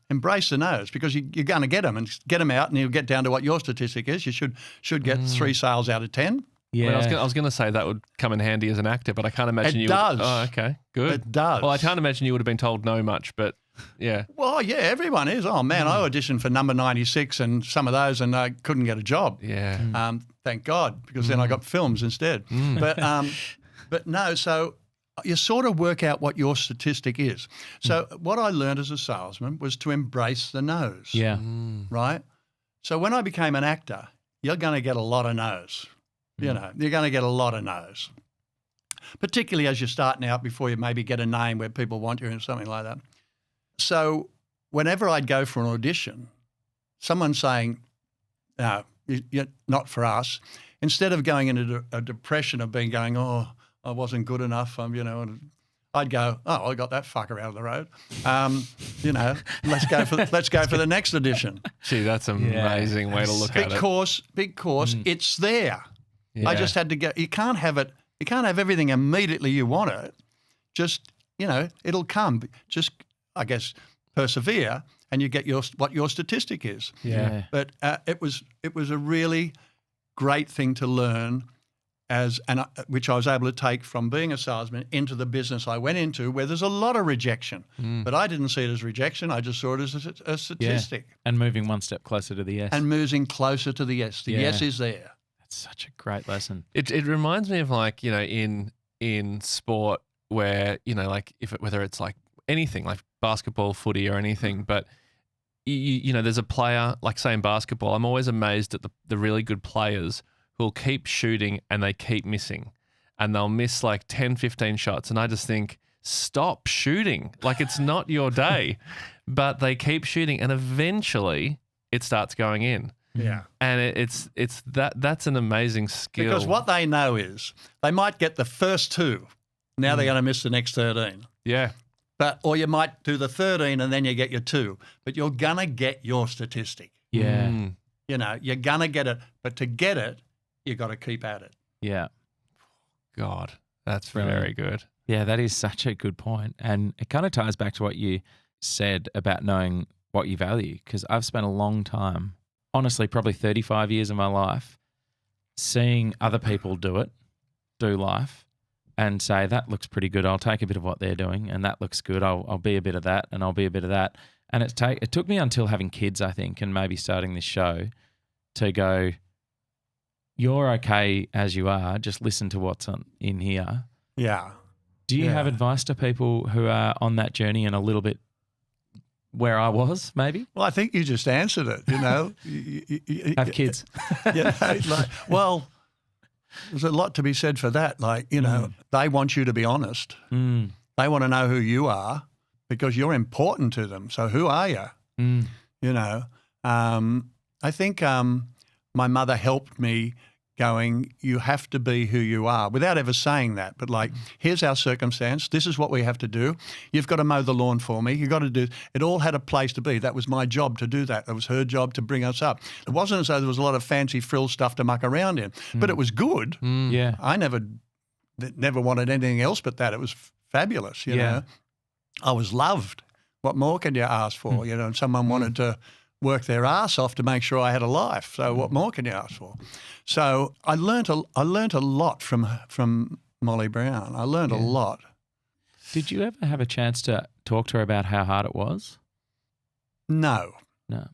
Embrace the no's, because you're going to get them, and get them out, and you'll get down to what your statistic is. You should get 3 sales out of 10. Yeah, I was going to say that would come in handy as an actor, but I can't imagine It does. Oh, okay, good. It does. Well, I can't imagine you would have been told no much, but yeah. Well, yeah, everyone is. Oh man, I auditioned for number 96 and some of those, and I couldn't get a job. Yeah. Thank God, because then I got films instead. But no, so you sort of work out what your statistic is. So what I learned as a salesman was to embrace the no's. Yeah. Right? So when I became an actor, you're going to get a lot of no's. You know, you're going to get a lot of no's, particularly as you're starting out before you maybe get a name where people want you and something like that. So whenever I'd go for an audition, someone saying, no, you're not for us, instead of going into a depression of going, oh, I wasn't good enough, you know, and I'd go, oh, I got that fucker out of the road. You know, let's go for the next audition. Gee, that's an amazing way to look at it. Because it's there. Yeah. I just had to go. You can't have it. You can't have everything immediately you want it. Just, you know, it'll come. Just, I guess, persevere, and you get what your statistic is. Yeah. But it was a really great thing to learn, which I was able to take from being a salesman into the business I went into, where there's a lot of rejection. But I didn't see it as rejection. I just saw it as a statistic. Yeah. And moving one step closer to the yes. And moving closer to the yes. The yes is there. Such a great lesson. It reminds me of, like, you know, in sport where, you know, like whether it's like anything like basketball, footy, or anything, but you know, there's a player, like say in basketball, I'm always amazed at the really good players who'll keep shooting and they keep missing, and they'll miss like 10, 15 shots, and I just think, stop shooting, like it's not your day. But they keep shooting, and eventually it starts going in. Yeah. And it's that's an amazing skill. Because what they know is they might get the first 2. Now they're going to miss the next 13. Yeah. Or you might do the 13 and then you get your 2. But you're going to get your statistic. Yeah. You know, you're going to get it. But to get it, you got to keep at it. Yeah. God, that's Brilliant. very good. Yeah, that is such a good point. And it kind of ties back to what you said about knowing what you value, because I've spent a long time, honestly, probably 35 years of my life, seeing other people do life, and say, that looks pretty good. I'll take a bit of what they're doing, and that looks good. I'll be a bit of that, and I'll be a bit of that. And it took me until having kids, I think, and maybe starting this show to go, you're okay as you are. Just listen to what's in here. Yeah. Do you have advice to people who are on that journey and a little bit where I was, maybe? Well, I think you just answered it, you know. Have kids. Yeah, well, there's a lot to be said for that. Like, you know, they want you to be honest. Mm. They want to know who you are because you're important to them. So who are you? Mm. You know, I think my mother helped me going, you have to be who you are, without ever saying that. But like, here's our circumstance. This is what we have to do. You've got to mow the lawn for me. You've got to do, it all had a place to be. That was my job to do that. It was her job to bring us up. It wasn't as though there was a lot of fancy frill stuff to muck around in, but it was good. Yeah. I never wanted anything else but that. It was fabulous, you know. I was loved. What more can you ask for? You know, and someone wanted to work their ass off to make sure I had a life. So what more can you ask for? So I learnt a lot from Molly Brown. I learnt a lot. Did you ever have a chance to talk to her about how hard it was? No. No.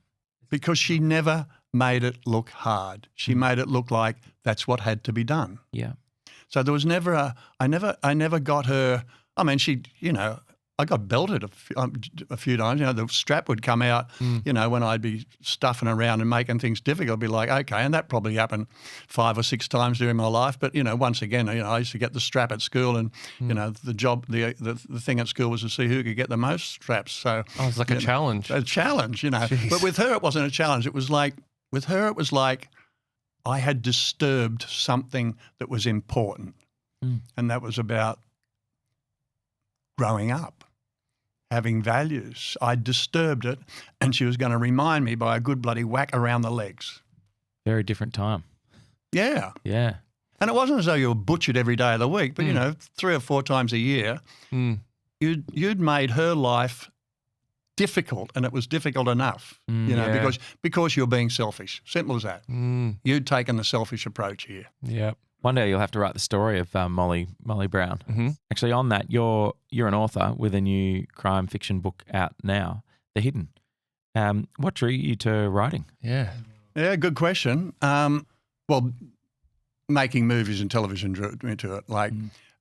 Because she never made it look hard. She made it look like that's what had to be done. Yeah. So there was never I never got her. I mean, she, you know, I got belted a few times. You know, the strap would come out, you know, when I'd be stuffing around and making things difficult. I'd be like, okay, and that probably happened 5 or 6 times during my life. But, you know, once again, you know, I used to get the strap at school and, you know, the thing at school was to see who could get the most straps. So Oh, it's like a challenge. A challenge, you know. Jeez. But with her, it wasn't a challenge. It was like, with her, it was like I had disturbed something that was important. And that was about growing up, having values. I disturbed it, and she was going to remind me by a good bloody whack around the legs. Very different time. Yeah. Yeah. And it wasn't as though you were butchered every day of the week, but, you know, 3 or 4 times a year, you'd made her life difficult, and it was difficult enough, you know, because you're being selfish. Simple as that. You'd taken the selfish approach here. Yep. One day you'll have to write the story of Molly Brown. Mm-hmm. Actually, on that, you're an author with a new crime fiction book out now, The Hidden. What drew you to writing? Yeah. Yeah, good question. Well, making movies and television drew me to it. Like,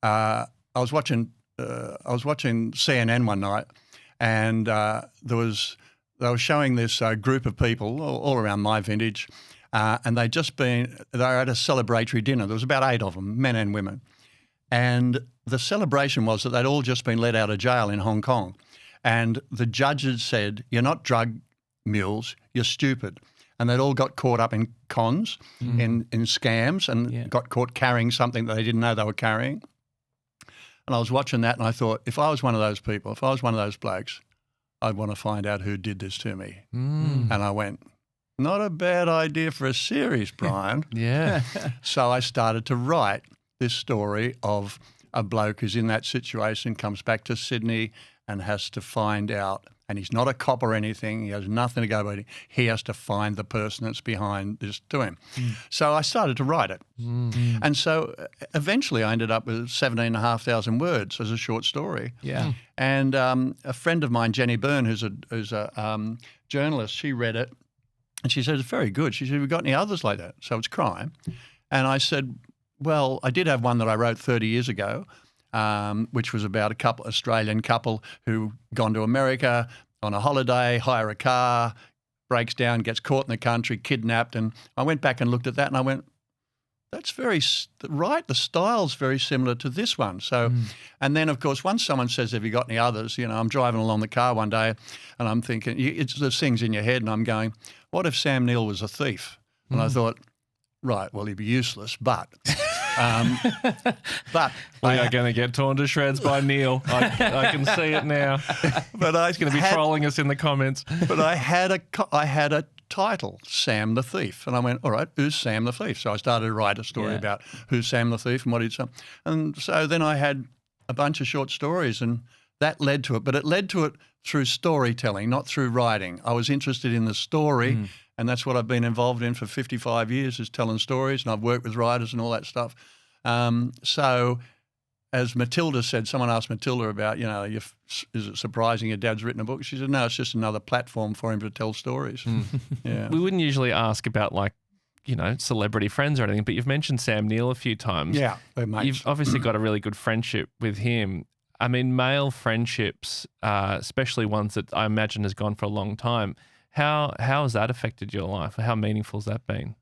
I was watching CNN one night, and they were showing this group of people all around my vintage. And they were at a celebratory dinner. There was about 8 of them, men and women. And the celebration was that they'd all just been let out of jail in Hong Kong. And the judges said, you're not drug mules, you're stupid. And they'd all got caught up in cons, in scams, and got caught carrying something that they didn't know they were carrying. And I was watching that and I thought, if I was one of those people, if I was one of those blokes, I'd want to find out who did this to me. And I went, not a bad idea for a series, Bryan. Yeah. So I started to write this story of a bloke who's in that situation, comes back to Sydney and has to find out, and he's not a cop or anything, he has nothing to go by, he has to find the person that's behind this to him. So I started to write it. And so eventually I ended up with 17,500 words as a short story. Yeah. And a friend of mine, Jenny Byrne, who's a journalist, she read it. And she said, it's very good. She said, have you got any others like that? So it's crime. And I said, well, I did have one that I wrote 30 years ago, which was about a Australian couple who gone to America on a holiday, hire a car, breaks down, gets caught in the country, kidnapped. And I went back and looked at that and I went, that's very right. The style's very similar to this one. So, and then of course, once someone says, have you got any others? You know, I'm driving along the car one day and I'm thinking, there's things in your head and I'm going, what if Sam Neill was a thief? And I thought, right, well, he'd be useless, but We are going to get torn to shreds by Neil. I can see it now. But He's going to be trolling us in the comments. But I had a title, Sam the Thief. And I went, all right, who's Sam the Thief? So I started to write a story about who's Sam the Thief and what he'd done. And so then I had a bunch of short stories and that led to it. But it led to it through storytelling, not through writing. I was interested in the story, and that's what I've been involved in for 55 years, is telling stories, and I've worked with writers and all that stuff. So as Matilda said, someone asked Matilda about, is it surprising your dad's written a book? She said, no, it's just another platform for him to tell stories. Yeah. We wouldn't usually ask about celebrity friends or anything, but you've mentioned Sam Neill a few times. Yeah, they're mates. You've obviously got a really good friendship with him. I mean, male friendships, especially ones that I imagine has gone for a long time, how has that affected your life? How meaningful has that been?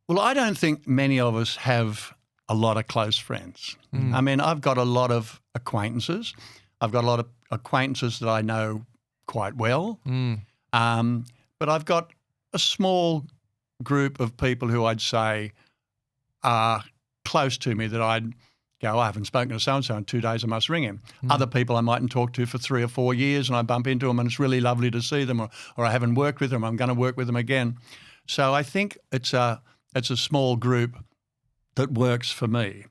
Well, I don't think many of us have a lot of close friends. I mean, I've got a lot of acquaintances. I've got a lot of acquaintances that I know quite well. But I've got a small group of people who I'd say are close to me that I'd go, I haven't spoken to so-and-so in 2 days, I must ring him. Other people I mightn't talk to for 3 or 4 years, and I bump into them and it's really lovely to see them, or I haven't worked with them, I'm going to work with them again. So I think it's a small group that works for me.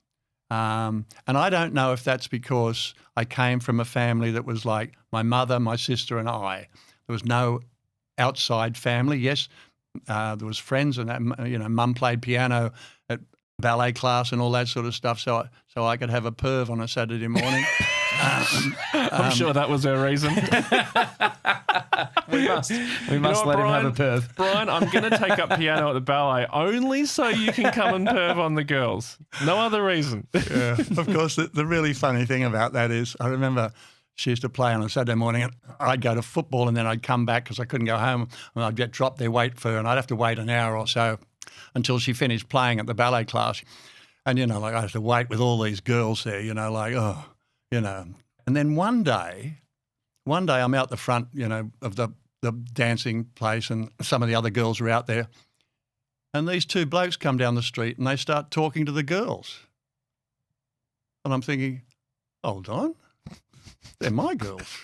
And I don't know if that's because I came from a family that was like my mother, my sister and I. There was no outside family. Yes, there was friends and that, mum played piano at ballet class and all that sort of stuff, so I could have a perv on a Saturday morning. I'm sure that was her reason. We must let him have a perv. Bryan, I'm going to take up piano at the ballet only so you can come and perv on the girls. No other reason. Yeah. Of course, the really funny thing about that is I remember she used to play on a Saturday morning and I'd go to football and then I'd come back because I couldn't go home and I'd get dropped there, wait for her, and I'd have to wait an hour or so until she finished playing at the ballet class. And, I had to wait with all these girls there, And then one day I'm out the front, of the dancing place, and some of the other girls are out there. And these two blokes come down the street and they start talking to the girls. And I'm thinking, hold on, they're my girls.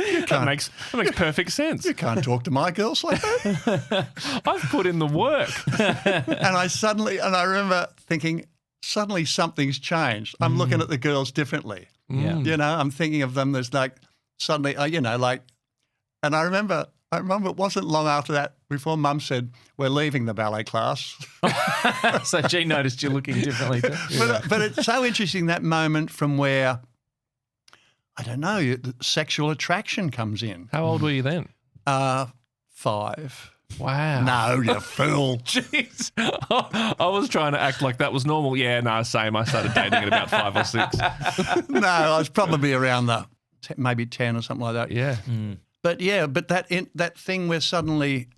That makes perfect sense. You can't talk to my girls like that. I've put in the work. And I remember thinking, suddenly something's changed. I'm looking at the girls differently. Yeah. I'm thinking of them as like suddenly, and I remember it wasn't long after that before Mum said, we're leaving the ballet class. So she noticed you looking differently too. But it's so interesting, that moment from where, I don't know, the sexual attraction comes in. How old were you then? 5. Wow. No, you fool. Jeez. I was trying to act like that was normal. Yeah, no, same. I started dating at about 5 or 6. No, I was probably around maybe 10 or something like that. Yeah. But that thing where suddenly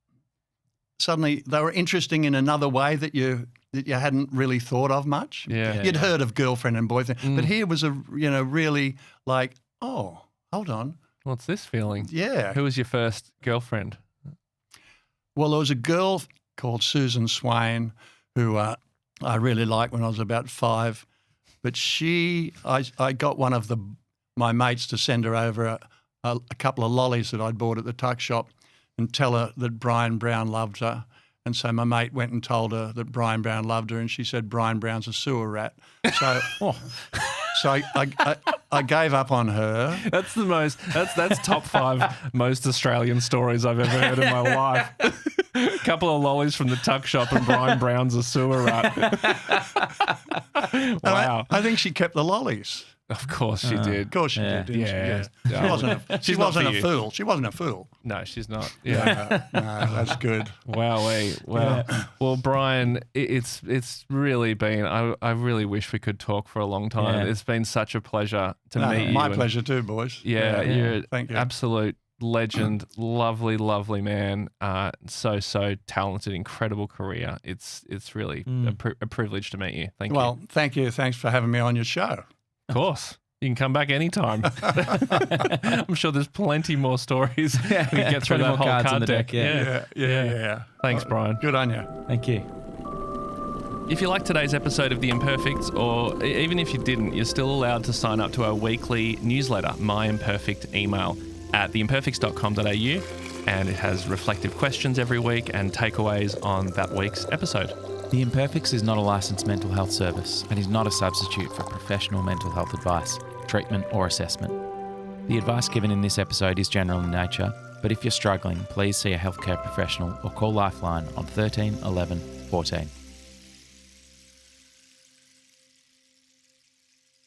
they were interesting in another way that you hadn't really thought of much. Yeah. You'd heard of girlfriend and boyfriend, but here was really like, oh, hold on. What's this feeling? Yeah. Who was your first girlfriend? Well, there was a girl called Susan Swain who I really liked when I was about 5, but I got one of my mates to send her over a couple of lollies that I'd bought at the tuck shop and tell her that Bryan Brown loved her. And so my mate went and told her that Bryan Brown loved her, and she said Bryan Brown's a sewer rat. So, so I gave up on her. That's top 5 most Australian stories I've ever heard in my life. A couple of lollies from the tuck shop and Bryan Brown's a sewer rat. Wow. I think she kept the lollies. Of course she did. Of course she did, didn't she? Yeah. She wasn't a fool. She wasn't a fool. No, she's not. Yeah. No, that's good. Wow. Well, Bryan, it's really been, I really wish we could talk for a long time. Yeah. It's been such a pleasure to meet you. My pleasure too, boys. Yeah. You're Thank you. Absolute legend, lovely, lovely man. So talented, incredible career. It's really a privilege to meet you. Thank you. Well, thank you. Thanks for having me on your show. Of course. You can come back anytime. I'm sure there's plenty more stories. We can get through that whole card deck. Yeah. Thanks, Bryan. Good on you. Thank you. If you liked today's episode of The Imperfects, or even if you didn't, you're still allowed to sign up to our weekly newsletter, My Imperfect Email, at theimperfects.com.au, and it has reflective questions every week and takeaways on that week's episode. The Imperfects is not a licensed mental health service and is not a substitute for professional mental health advice. treatment or assessment. The advice given in this episode is general in nature, but if you're struggling, please see a healthcare professional or call Lifeline on 13 11 14.